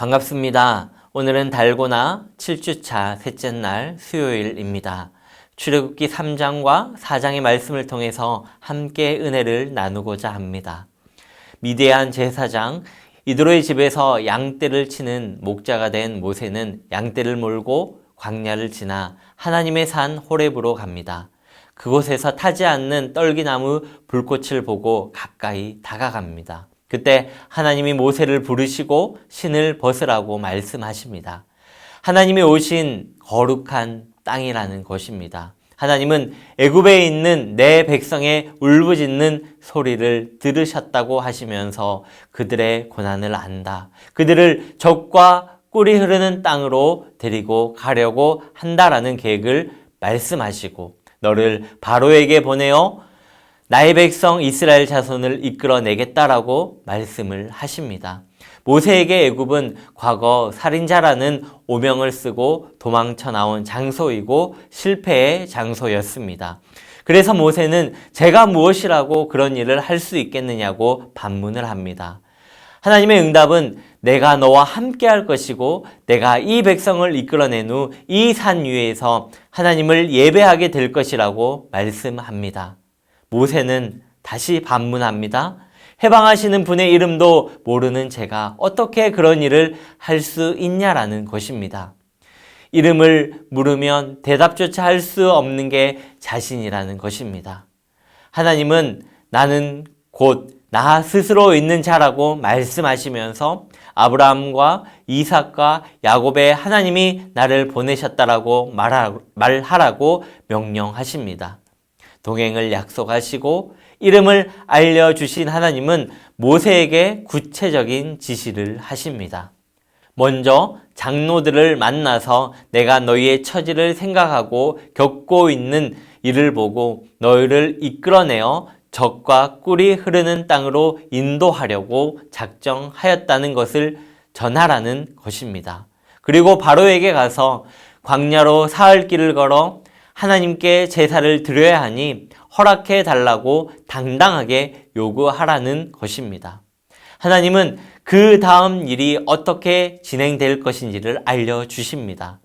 반갑습니다. 오늘은 달고나 7주차 셋째 날 수요일입니다. 출애굽기 3장과 4장의 말씀을 통해서 함께 은혜를 나누고자 합니다. 미디안 제사장 이드로의 집에서 양떼를 치는 목자가 된 모세는 양떼를 몰고 광야를 지나 하나님의 산 호렙으로 갑니다. 그곳에서 타지 않는 떨기나무 불꽃을 보고 가까이 다가갑니다. 그때 하나님이 모세를 부르시고 신을 벗으라고 말씀하십니다. 하나님이 오신 거룩한 땅이라는 것입니다. 하나님은 애굽에 있는 내 백성의 울부짖는 소리를 들으셨다고 하시면서 그들의 고난을 안다. 그들을 적과 꿀이 흐르는 땅으로 데리고 가려고 한다라는 계획을 말씀하시고 너를 바로에게 보내어 나의 백성 이스라엘 자손을 이끌어내겠다라고 말씀을 하십니다. 모세에게 애굽은 과거 살인자라는 오명을 쓰고 도망쳐 나온 장소이고 실패의 장소였습니다. 그래서 모세는 제가 무엇이라고 그런 일을 할 수 있겠느냐고 반문을 합니다. 하나님의 응답은 내가 너와 함께 할 것이고 내가 이 백성을 이끌어낸 후 이 산 위에서 하나님을 예배하게 될 것이라고 말씀합니다. 모세는 다시 반문합니다. 해방하시는 분의 이름도 모르는 제가 어떻게 그런 일을 할 수 있냐라는 것입니다. 이름을 물으면 대답조차 할 수 없는 게 자신이라는 것입니다. 하나님은 나는 곧 나 스스로 있는 자라고 말씀하시면서 아브라함과 이삭과 야곱의 하나님이 나를 보내셨다라고 말하라고 명령하십니다. 동행을 약속하시고 이름을 알려주신 하나님은 모세에게 구체적인 지시를 하십니다. 먼저 장로들을 만나서 내가 너희의 처지를 생각하고 겪고 있는 일을 보고 너희를 이끌어내어 적과 꿀이 흐르는 땅으로 인도하려고 작정하였다는 것을 전하라는 것입니다. 그리고 바로에게 가서 광야로 사흘 길을 걸어 하나님께 제사를 드려야 하니 허락해 달라고 당당하게 요구하라는 것입니다. 하나님은 그 다음 일이 어떻게 진행될 것인지를 알려주십니다.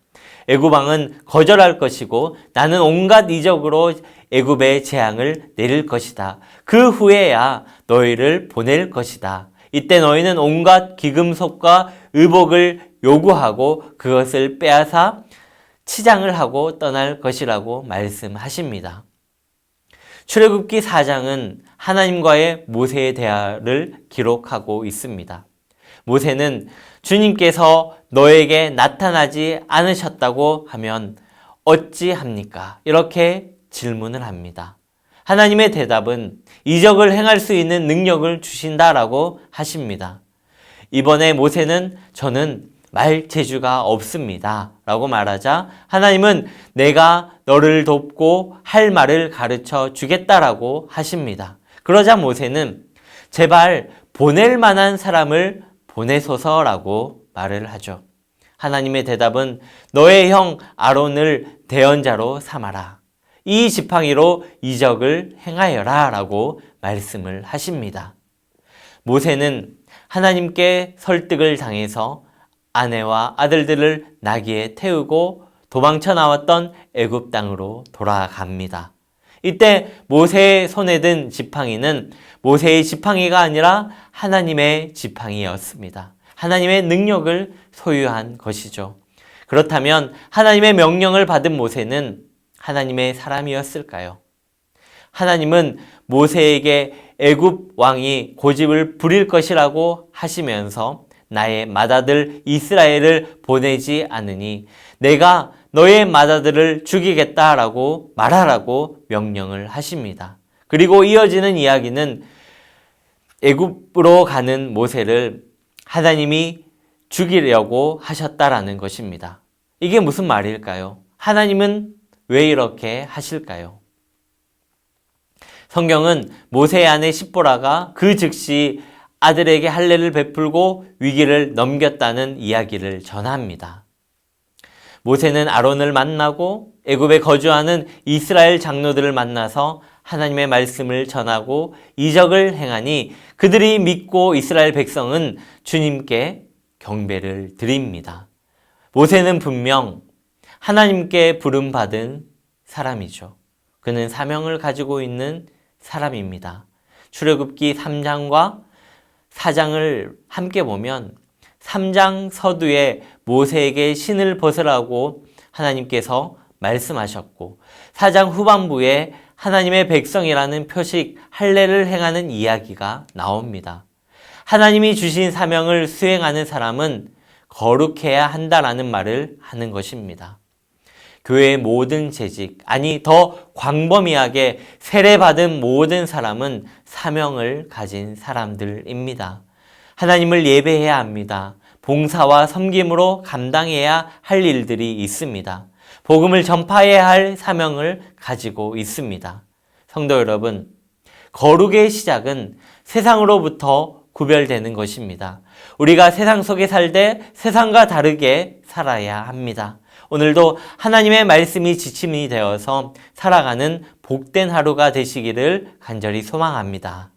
애굽 왕은 거절할 것이고 나는 온갖 이적으로 애굽에 재앙을 내릴 것이다. 그 후에야 너희를 보낼 것이다. 이때 너희는 온갖 기금속과 의복을 요구하고 그것을 빼앗아 치장을 하고 떠날 것이라고 말씀하십니다. 출애굽기 4장은 하나님과의 모세의 대화를 기록하고 있습니다. 모세는 주님께서 너에게 나타나지 않으셨다고 하면 어찌합니까? 이렇게 질문을 합니다. 하나님의 대답은 이적을 행할 수 있는 능력을 주신다라고 하십니다. 이번에 모세는 저는 말 재주가 없습니다 라고 말하자 하나님은 내가 너를 돕고 할 말을 가르쳐 주겠다라고 하십니다. 그러자 모세는 제발 보낼 만한 사람을 보내소서라고 말을 하죠. 하나님의 대답은 너의 형 아론을 대언자로 삼아라. 이 지팡이로 이적을 행하여라 라고 말씀을 하십니다. 모세는 하나님께 설득을 당해서 아내와 아들들을 나귀에 태우고 도망쳐 나왔던 애굽 땅으로 돌아갑니다. 이때 모세의 손에 든 지팡이는 모세의 지팡이가 아니라 하나님의 지팡이였습니다. 하나님의 능력을 소유한 것이죠. 그렇다면 하나님의 명령을 받은 모세는 하나님의 사람이었을까요? 하나님은 모세에게 애굽 왕이 고집을 부릴 것이라고 하시면서 나의 맏아들 이스라엘을 보내지 않으니 내가 너의 맏아들을 죽이겠다라고 말하라고 명령을 하십니다. 그리고 이어지는 이야기는 애굽으로 가는 모세를 하나님이 죽이려고 하셨다라는 것입니다. 이게 무슨 말일까요? 하나님은 왜 이렇게 하실까요? 성경은 모세의 아내 십보라가 그 즉시 아들에게 할례를 베풀고 위기를 넘겼다는 이야기를 전합니다. 모세는 아론을 만나고 애굽에 거주하는 이스라엘 장로들을 만나서 하나님의 말씀을 전하고 이적을 행하니 그들이 믿고 이스라엘 백성은 주님께 경배를 드립니다. 모세는 분명 하나님께 부름받은 사람이죠. 그는 사명을 가지고 있는 사람입니다. 출애굽기 3장과 4장을 함께 보면 3장 서두에 모세에게 신을 벗으라고 하나님께서 말씀하셨고 4장 후반부에 하나님의 백성이라는 표식 할례를 행하는 이야기가 나옵니다. 하나님이 주신 사명을 수행하는 사람은 거룩해야 한다라는 말을 하는 것입니다. 교회의 모든 재직, 아니 더 광범위하게 세례받은 모든 사람은 사명을 가진 사람들입니다. 하나님을 예배해야 합니다. 봉사와 섬김으로 감당해야 할 일들이 있습니다. 복음을 전파해야 할 사명을 가지고 있습니다. 성도 여러분, 거룩의 시작은 세상으로부터 구별되는 것입니다. 우리가 세상 속에 살되 세상과 다르게 살아야 합니다. 오늘도 하나님의 말씀이 지침이 되어서 살아가는 복된 하루가 되시기를 간절히 소망합니다.